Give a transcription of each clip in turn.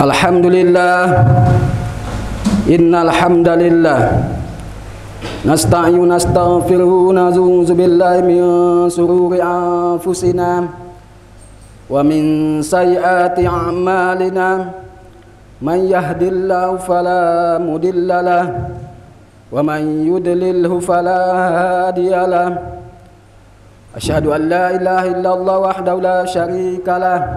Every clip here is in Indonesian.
Alhamdulillah, innal hamdalillah nasta'inu nastaghfiruhu na'udzu billahi min shururi anfusina wa min sayyiati a'malina man yahdihillahu fala mudilla lahu wa man yudlilhu fala hadiya lahu asyhadu an la ilaha illallah wahdahu la syarika lahu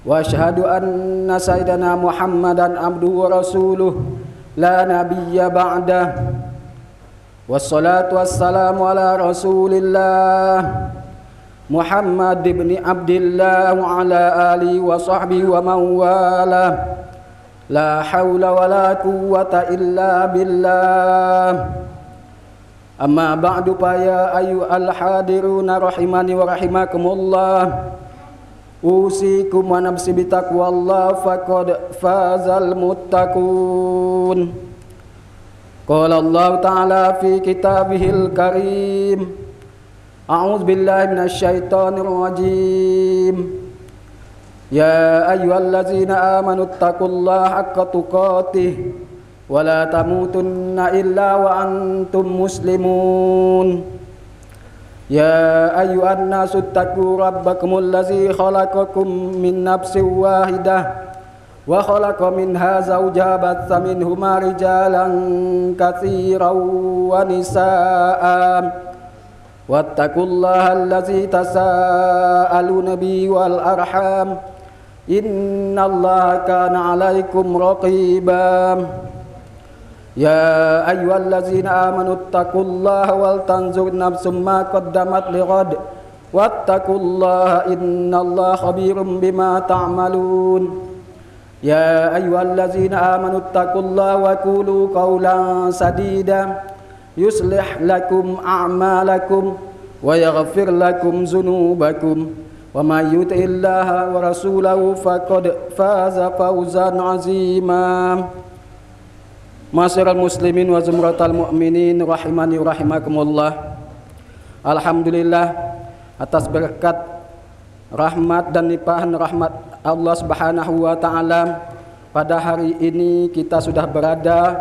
wa asyhadu anna sayyidana Muhammadan abduhu wa rasuluh la nabiyya ba'dah wassalatu wassalamu ala rasulillah Muhammad ibn Abdillah wa ala alihi wa sahbihi wa man wala la hawla wa la quwwata illa billah amma ba'du fa ya ayyuhal hadiruna rahimani wa rahimakumullah usikum wa nafsi bitaqwallah faqad fazal muttaqun. Qala Allah Ta'ala fi kitabihil karim a'udzu billahi minasyaitonir rajim ya ayyuhallazina amanu taqullaha haqqa tuqatih wa la tamutunna illa wa antum muslimun. Ya ayyuhan nasu taqu rabbakumul ladzi khalaqakum min nafsin wahidah wa khalaqa minha zawjaha batha minhuma rijalan katsiran wa nisaa wattaqullaha alladzi tasaaluna bihi wal arham innallaha kana 'alaikum raqiba. Ya ayyuhallazina amanu taqullaha wal tanzur nafsum ma qaddamat lighad wattaqullaha innallaha khabirum bima ta'malun. Ya ayyuhallazina amanu taqullaha wa qulu qawlan sadida yuslih lakum a'malakum wa yaghfir lakum dzunubakum wa may yuti'illaha wa rasulahu faqad faza fawzan 'azima. Masyarul muslimin wa zumratal mu'minin rahimani wa rahimakumullah. Alhamdulillah atas berkat rahmat dan limpahan rahmat Allah Subhanahu wa taala, pada hari ini kita sudah berada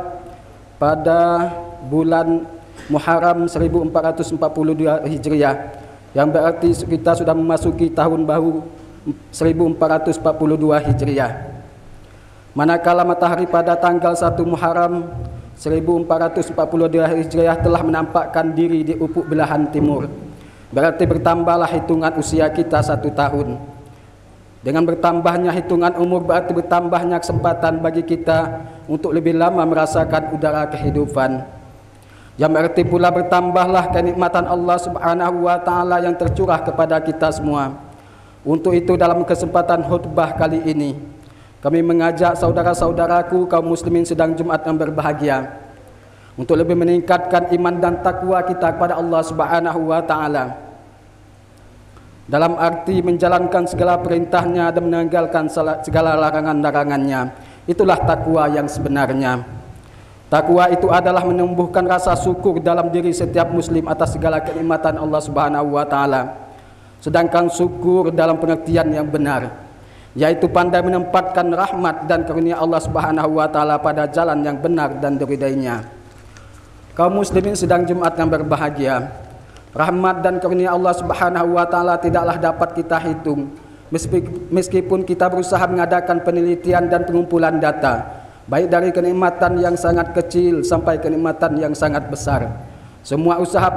pada bulan Muharram 1442 Hijriah, yang berarti kita sudah memasuki tahun baru 1442 Hijriah. Manakala matahari pada tanggal 1 Muharram 1442 Hijriah telah menampakkan diri di ufuk belahan timur, berarti bertambahlah hitungan usia kita 1 tahun. Dengan bertambahnya hitungan umur berarti bertambahnya kesempatan bagi kita untuk lebih lama merasakan udara kehidupan. Yang berarti pula bertambahlah kenikmatan Allah Subhanahu wa taala yang tercurah kepada kita semua. Untuk itu dalam kesempatan khutbah kali ini kami mengajak saudara-saudaraku kaum muslimin sedang Jumat yang berbahagia untuk lebih meningkatkan iman dan takwa kita kepada Allah Subhanahu wa taala, dalam arti menjalankan segala perintahnya dan meninggalkan segala larangan-larangannya. Itulah takwa yang sebenarnya. Takwa itu adalah menumbuhkan rasa syukur dalam diri setiap muslim atas segala kenikmatan Allah Subhanahu wa taala. Sedangkan syukur dalam pengertian yang benar, yaitu pandai menempatkan rahmat dan karunia Allah Subhanahu wa taala pada jalan yang benar dan diridainya. Kaum muslimin sedang Jumat yang berbahagia, rahmat dan karunia Allah Subhanahu wa taala tidaklah dapat kita hitung meskipun kita berusaha mengadakan penelitian dan pengumpulan data, baik dari kenikmatan yang sangat kecil sampai kenikmatan yang sangat besar. Semua usaha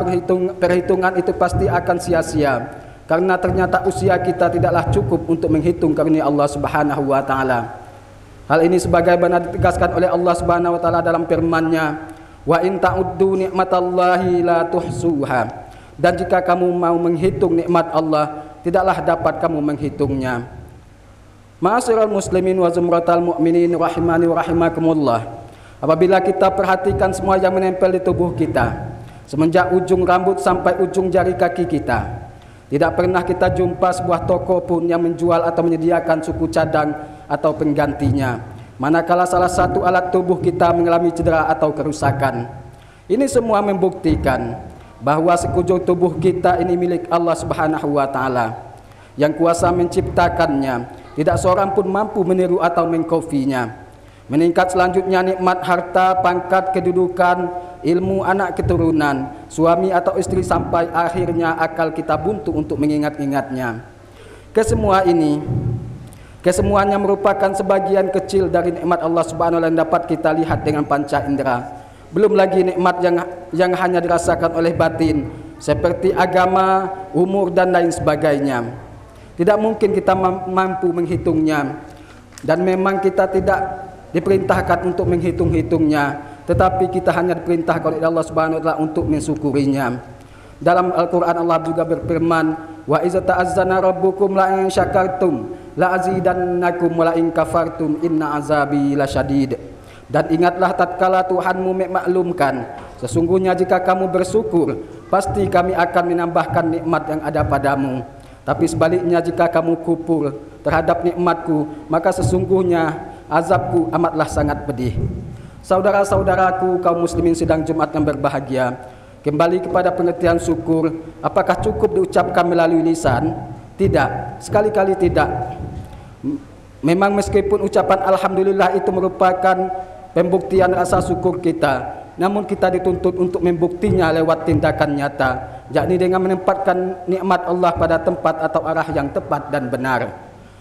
perhitungan itu pasti akan sia-sia, karena ternyata usia kita tidaklah cukup untuk menghitung karunia Allah Subhanahu wa taala. Hal ini sebagaimana ditegaskan oleh Allah Subhanahu wa taala dalam firman-Nya, "Wa in ta'uddu ni'matallahi la tuhsuha." Dan jika kamu mau menghitung nikmat Allah, tidaklah dapat kamu menghitungnya. Ma'asyiral muslimin wa zumratal mu'minin rahimani wa rahimakumullah. Apabila kita perhatikan semua yang menempel di tubuh kita, semenjak ujung rambut sampai ujung jari kaki kita, tidak pernah kita jumpa sebuah toko pun yang menjual atau menyediakan suku cadang atau penggantinya, manakala salah satu alat tubuh kita mengalami cedera atau kerusakan. Ini semua membuktikan bahwa sekujur tubuh kita ini milik Allah Subhanahu wa taala yang kuasa menciptakannya. Tidak seorang pun mampu meniru atau mengkopinya. Meningkat selanjutnya nikmat harta, pangkat, kedudukan, ilmu, anak keturunan, suami atau istri, sampai akhirnya akal kita buntu untuk mengingat-ingatnya. Kesemuanya merupakan sebagian kecil dari nikmat Allah Subhanahu wa taala yang dapat kita lihat dengan panca indera. Belum lagi nikmat yang hanya dirasakan oleh batin, seperti agama, umur, dan lain sebagainya. Tidak mungkin kita mampu menghitungnya, dan memang kita tidak diperintahkan untuk menghitung-hitungnya, tetapi kita hanya diperintahkan oleh Allah Subhanahu wa taala untuk mensyukurinya. Dalam Al-Qur'an Allah juga berfirman, wa iza ta'azzana rabbukum la in syakartum la azidannakum wa la in kafartum inna azabi lasyadid. Dan ingatlah tatkala Tuhanmu memaklumkan, sesungguhnya jika kamu bersyukur, pasti kami akan menambahkan nikmat yang ada padamu. Tapi sebaliknya jika kamu kufur terhadap nikmatku, maka sesungguhnya azabku amatlah sangat pedih. Saudara-saudaraku kaum muslimin sidang Jumat yang berbahagia, kembali kepada pengertian syukur, apakah cukup diucapkan melalui lisan? Tidak, sekali-kali tidak. Memang meskipun ucapan alhamdulillah itu merupakan pembuktian rasa syukur kita, namun kita dituntut untuk membuktinya lewat tindakan nyata, yakni dengan menempatkan nikmat Allah pada tempat atau arah yang tepat dan benar.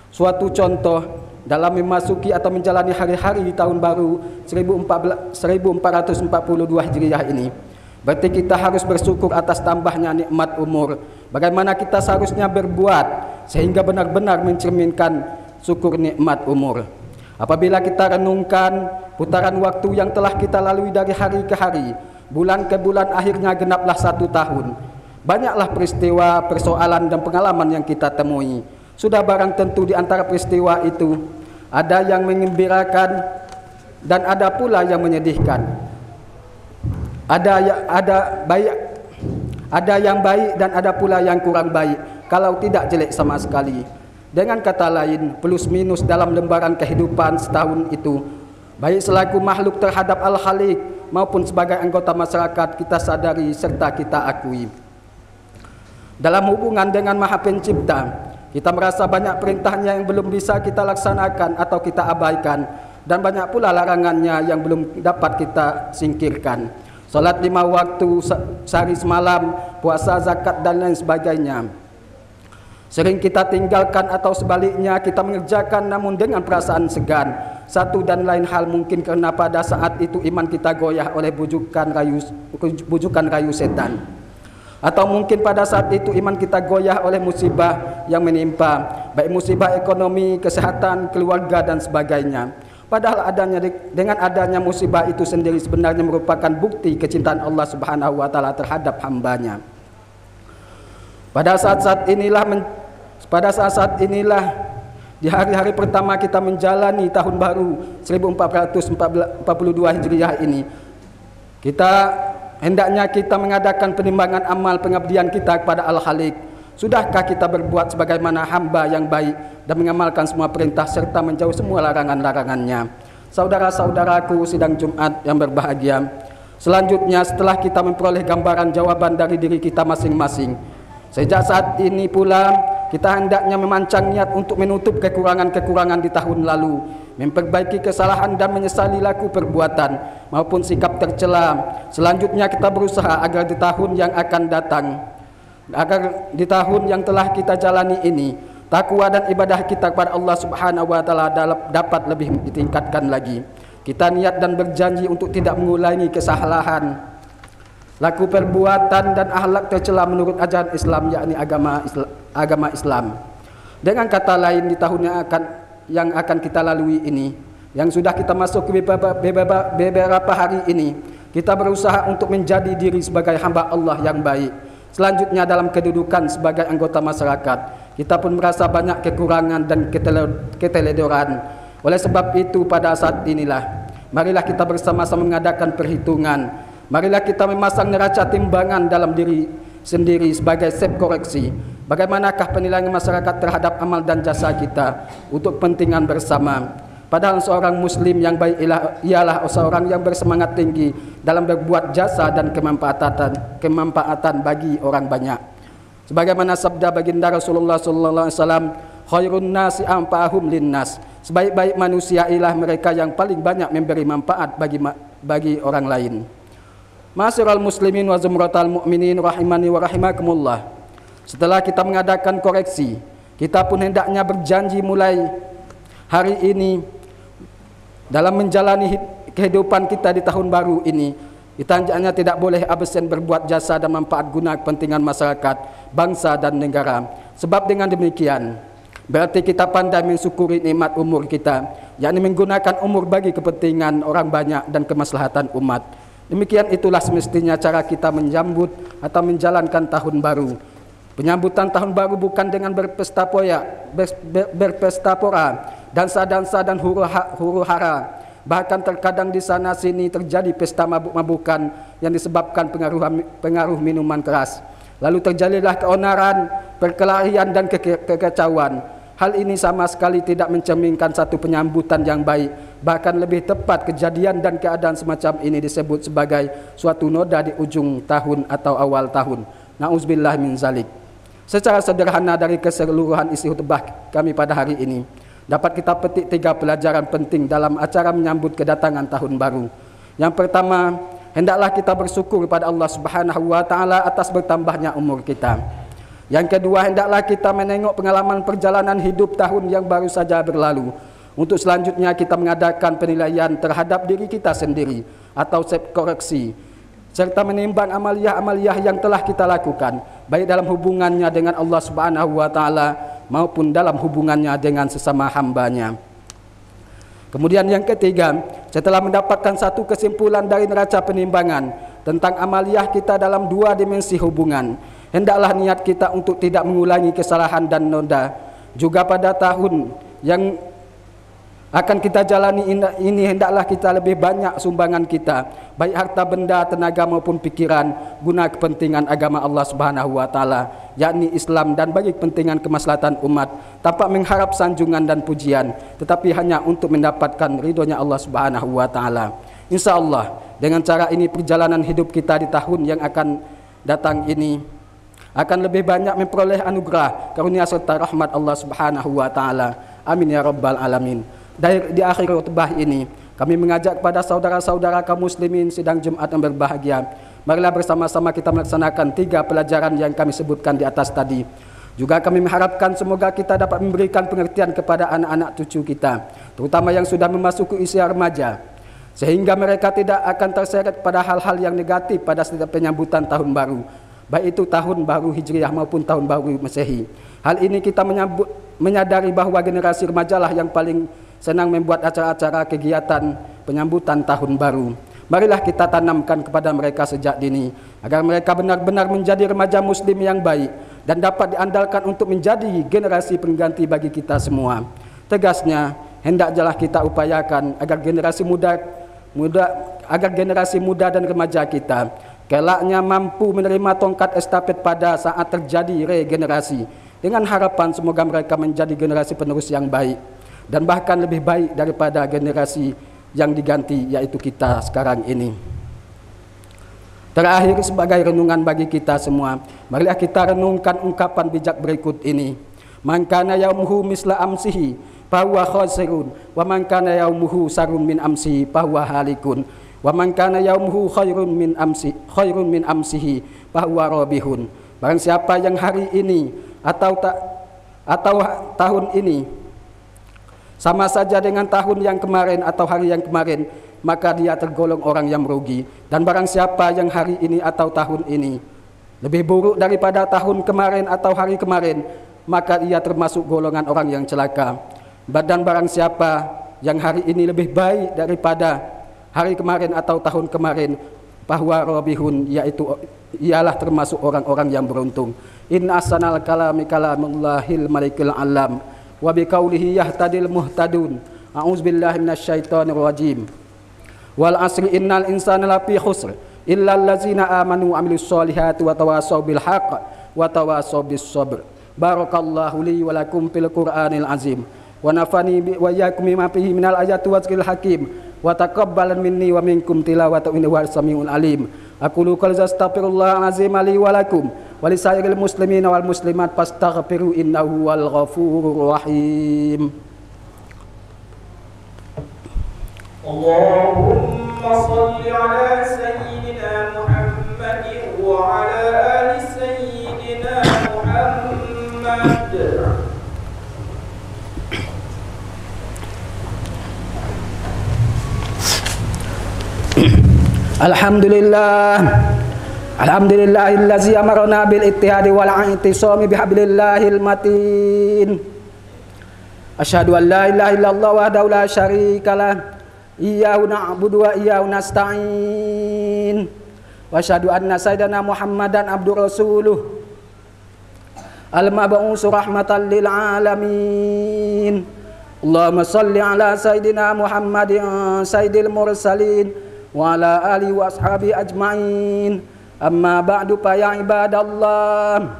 Suatu contoh, dalam memasuki atau menjalani hari-hari di tahun baru 1442 Hijriah ini, berarti kita harus bersyukur atas tambahnya nikmat umur. Bagaimana kita seharusnya berbuat sehingga benar-benar mencerminkan syukur nikmat umur. Apabila kita renungkan putaran waktu yang telah kita lalui dari hari ke hari, bulan ke bulan, akhirnya genaplah 1 tahun. Banyaklah peristiwa, persoalan, dan pengalaman yang kita temui. Sudah barang tentu di antara peristiwa itu ada yang menggembirakan dan ada pula yang menyedihkan. Ada yang baik dan ada pula yang kurang baik, kalau tidak jelek sama sekali. Dengan kata lain, plus minus dalam lembaran kehidupan setahun itu, baik selaku makhluk terhadap Al-Khaliq maupun sebagai anggota masyarakat, kita sadari serta kita akui. Dalam hubungan dengan Maha Pencipta, kita merasa banyak perintahnya yang belum bisa kita laksanakan atau kita abaikan, dan banyak pula larangannya yang belum dapat kita singkirkan. Salat 5 waktu sehari semalam, puasa, zakat, dan lain sebagainya sering kita tinggalkan, atau sebaliknya kita mengerjakan namun dengan perasaan segan. Satu dan lain hal mungkin karena pada saat itu iman kita goyah oleh bujukan rayu setan, atau mungkin pada saat itu iman kita goyah oleh musibah yang menimpa, baik musibah ekonomi, kesehatan, keluarga, dan sebagainya. Padahal dengan adanya musibah itu sendiri sebenarnya merupakan bukti kecintaan Allah Subhanahu wa taala terhadap hambanya. Pada saat-saat inilah di hari-hari pertama kita menjalani tahun baru 1442 Hijriah ini, hendaknya kita mengadakan penimbangan amal pengabdian kita kepada Al-Khaliq. Sudahkah kita berbuat sebagaimana hamba yang baik dan mengamalkan semua perintah serta menjauh semua larangan-larangannya? Saudara-saudaraku sidang Jumat yang berbahagia, selanjutnya setelah kita memperoleh gambaran jawaban dari diri kita masing-masing, sejak saat ini pula kita hendaknya memancang niat untuk menutup kekurangan-kekurangan di tahun lalu, memperbaiki kesalahan dan menyesali laku perbuatan maupun sikap tercela. Selanjutnya kita berusaha agar di tahun yang akan datang, agar di tahun yang telah kita jalani ini, takwa dan ibadah kita kepada Allah Subhanahu wa taala dapat lebih ditingkatkan lagi. Kita niat dan berjanji untuk tidak mengulangi kesalahan, laku perbuatan dan akhlak tercela menurut ajaran Islam, yakni agama Islam. Dengan kata lain, di tahun yang akan kita lalui ini, yang sudah kita masuk ke beberapa hari ini, kita berusaha untuk menjadi diri sebagai hamba Allah yang baik. Selanjutnya dalam kedudukan sebagai anggota masyarakat, kita pun merasa banyak kekurangan dan keteledoran. Oleh sebab itu pada saat inilah marilah kita bersama-sama mengadakan perhitungan. Marilah kita memasang neraca timbangan dalam diri sendiri sebagai self koreksi. Bagaimanakah penilaian masyarakat terhadap amal dan jasa kita untuk kepentingan bersama. Padahal seorang muslim yang baik ialah seorang yang bersemangat tinggi dalam berbuat jasa dan kemanfaatan bagi orang banyak. Sebagaimana sabda baginda Rasulullah sallallahu alaihi wasallam, khairun nasi anfa'uhum linnas. Sebaik-baik manusia ialah mereka yang paling banyak memberi manfaat bagi orang lain. Ma'asyiral muslimin wa zumratal mu'minin rahimani wa rahimakumullah. Setelah kita mengadakan koreksi, kita pun hendaknya berjanji mulai hari ini dalam menjalani kehidupan kita di tahun baru ini, kita hendaknya tidak boleh absen berbuat jasa dan manfaat guna kepentingan masyarakat, bangsa dan negara. Sebab dengan demikian, berarti kita pandai mensyukuri nikmat umur kita, yakni menggunakan umur bagi kepentingan orang banyak dan kemaslahatan umat. Demikian itulah semestinya cara kita menyambut atau menjalankan tahun baru. Penyambutan tahun baru bukan dengan berpesta pora, dansa-dansa dan huru-hara. Bahkan terkadang di sana sini terjadi pesta mabuk-mabukan yang disebabkan pengaruh minuman keras. Lalu terjadilah keonaran, perkelahian dan kekacauan. Hal ini sama sekali tidak mencerminkan satu penyambutan yang baik. Bahkan lebih tepat kejadian dan keadaan semacam ini disebut sebagai suatu noda di ujung tahun atau awal tahun. Na'udzubillah min zalik. Secara sederhana dari keseluruhan isi khutbah kami pada hari ini, dapat kita petik 3 pelajaran penting dalam acara menyambut kedatangan tahun baru. Yang pertama, hendaklah kita bersyukur kepada Allah Subhanahu wa taala atas bertambahnya umur kita. Yang kedua, hendaklah kita menengok pengalaman perjalanan hidup tahun yang baru saja berlalu. Untuk selanjutnya kita mengadakan penilaian terhadap diri kita sendiri atau self koreksi, serta menimbang amalia-amalia yang telah kita lakukan, baik dalam hubungannya dengan Allah Subhanahu wa taala maupun dalam hubungannya dengan sesama hambanya. Kemudian yang ketiga, setelah mendapatkan satu kesimpulan dari neraca penimbangan tentang amaliah kita dalam 2 dimensi hubungan, hendaklah niat kita untuk tidak mengulangi kesalahan dan noda. Juga pada tahun yang akan kita jalani ini hendaklah kita lebih banyak sumbangan kita, baik harta benda, tenaga maupun pikiran, guna kepentingan agama Allah Subhanahu wa taala, yakni Islam, dan bagi kepentingan kemaslahatan umat, tanpa mengharap sanjungan dan pujian, tetapi hanya untuk mendapatkan ridhonya Allah Subhanahu wa taala. Insyaallah dengan cara ini perjalanan hidup kita di tahun yang akan datang ini akan lebih banyak memperoleh anugerah, karunia serta rahmat Allah Subhanahu wa taala. Amin ya rabbal alamin. Di akhir khutbah ini, kami mengajak kepada saudara-saudara kaum muslimin sidang Jumat yang berbahagia, marilah bersama-sama kita melaksanakan 3 pelajaran yang kami sebutkan di atas tadi. Juga kami mengharapkan semoga kita dapat memberikan pengertian kepada anak-anak cucu kita, terutama yang sudah memasuki usia remaja, sehingga mereka tidak akan terseret pada hal-hal yang negatif pada setiap penyambutan tahun baru, baik itu tahun baru Hijriah maupun tahun baru Masehi. Hal ini kita menyadari bahwa generasi remajalah yang paling senang membuat acara-acara kegiatan penyambutan tahun baru. Marilah kita tanamkan kepada mereka sejak dini, agar mereka benar-benar menjadi remaja muslim yang baik dan dapat diandalkan untuk menjadi generasi pengganti bagi kita semua. Tegasnya, hendaklah kita upayakan agar generasi muda dan remaja kita kelaknya mampu menerima tongkat estafet pada saat terjadi regenerasi, dengan harapan semoga mereka menjadi generasi penerus yang baik dan bahkan lebih baik daripada generasi yang diganti, yaitu kita sekarang ini. Terakhir, sebagai renungan bagi kita semua, marilah kita renungkan ungkapan bijak berikut ini. Man kana yaumuhu misla amsihi fahuwa khasirun, wa man kana yaumuhu sarun min amsihi fahuwa halikun, wa man kana yaumuhu khairun min amsihi fahuwa rabihun. Barang siapa yang hari ini atau tahun ini sama saja dengan tahun yang kemarin atau hari yang kemarin, maka dia tergolong orang yang merugi. Dan barang siapa yang hari ini atau tahun ini lebih buruk daripada tahun kemarin atau hari kemarin, maka ia termasuk golongan orang yang celaka. Dan barang siapa yang hari ini lebih baik daripada hari kemarin atau tahun kemarin, bahwa robihun, yaitu ialah termasuk orang-orang yang beruntung. Inna asanal kalami kalamullahil malikil alam, wa biqaulihi yahtadil muhtadun. A'udzubillahi minasyaitonir rajim. Wal asri innal insana lafi khusr illa allazina amanu wa amilus solihati wa tawasaw bil haqq wa tawasaw bis sabr. Barakallahu li wa lakum fil Qur'anil azim wa nafani wa iyyakum bima fihi minal ayati wa dzikril hakim wa taqabbalan minni wa minkum tilawatan innahu samiun alim. Aqulu qul astaghfirullah azim li wa lakum wa lisairil muslimina wal muslimat fastaghfiru innahu wal ghafurur rahim. Allahumma salli ala sayyidina Muhammadin wa ala ali sayyidina Muhammad. Alhamdulillahillazi amarna bil ittihadi wal i'tisami bihablillahil matin. Asyhadu an la ilaha illallah wahdahu la syarikalah. Iyyahu na'budu wa iyyahu nasta'in. Wa asyhadu anna sayyidana Muhammadan abdur rasuluh al-mab'uts rahmatan lil alamin. Allahumma shalli ala sayyidina Muhammadin sayyidil mursalin wa ala alihi wa ashabi ajma'in. Amma ba'du fa ya ibadallah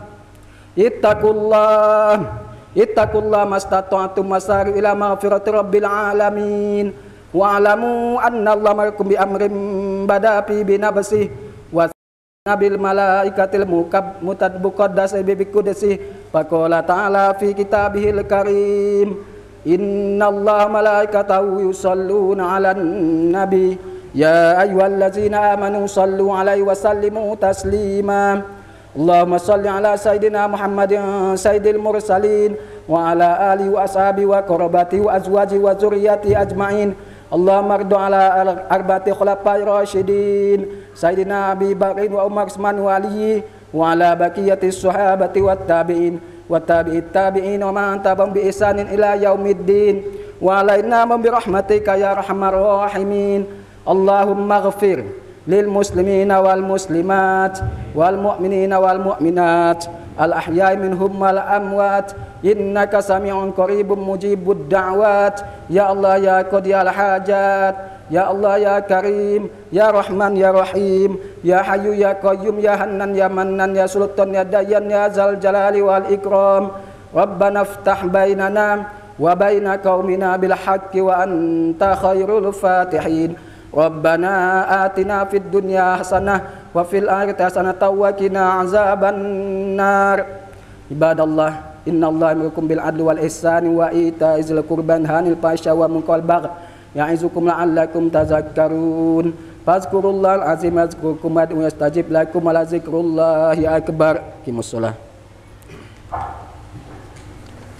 ittaqullah mastata'tum masari ila maghfirati rabbil alamin. Wa'lamu anna Allah ma'akum bi amrin bada fi binafsihi wa nabil malaikatil muqaddas bi qudsi faqala ta'ala fi kitabihil karim inna Allah malaikatahu yusalluna 'alan nabi ya ayyuhallazina amanu sallu 'alaihi wa sallimu taslima. Allahumma salli ala sayyidina Muhammadin sayyidil mursalin wa ala alihi wa ashabihi wa qarabatihi wa azwajihi wa dzurriyyatihi ajma'in. Allahumma ardu ala arba'ati khulafa'ir rasyidin sayyidina Abi Bakrin wa Umar Utsman wa Ali wa ala baqiyati sahabati wat tabi'in wa tabi'it tabi'in wa man tabi'ahum bi ihsanin ila yaumiddin wa alaina bi rahmatika ya arhamar rahimin. Allahumma ighfir lil muslimina wal muslimat wal mu'minina wal mu'minat al ahya'i minhum wal amwat innaka sami'un qaribun mujibud da'wat. Ya Allah ya qadiyal hajat, ya Allah ya karim, ya rahman ya rahim, ya hayyu ya qayyum, ya hannan ya mannan, ya sultan ya dayyan, ya zal jalali wal ikram. Rabbana iftah bainana wa baina qaumina bil haqqi wa anta khairul fatihin. Rabbana atina fid dunya hasanah wa fil akhirati hasanah wa qina azaban nar. Ibadallah, innallaha ya'murukum bil adli wal ihsani wa ita'i dzil qurba hanil fasya wa munkar bagh ya'izukum la'allakum tadhakkarun. Fazkurullahal azim yazkurkum wa yastajib lakum wa la zikrullahi akbar. Qimus shalah.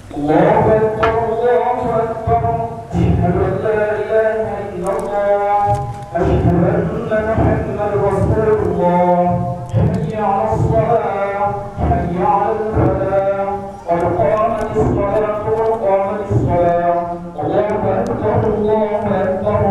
Allahu akbar, Allahu akbar. Asyhadu an la ilaha illallah. Asyhadu anna Muhammadar rasulullah. Hayya 'alas shalah, hayya 'alal falah. Qad qamatis shalah, qad qamatis shalah. Allahu akbar, Allahu akbar.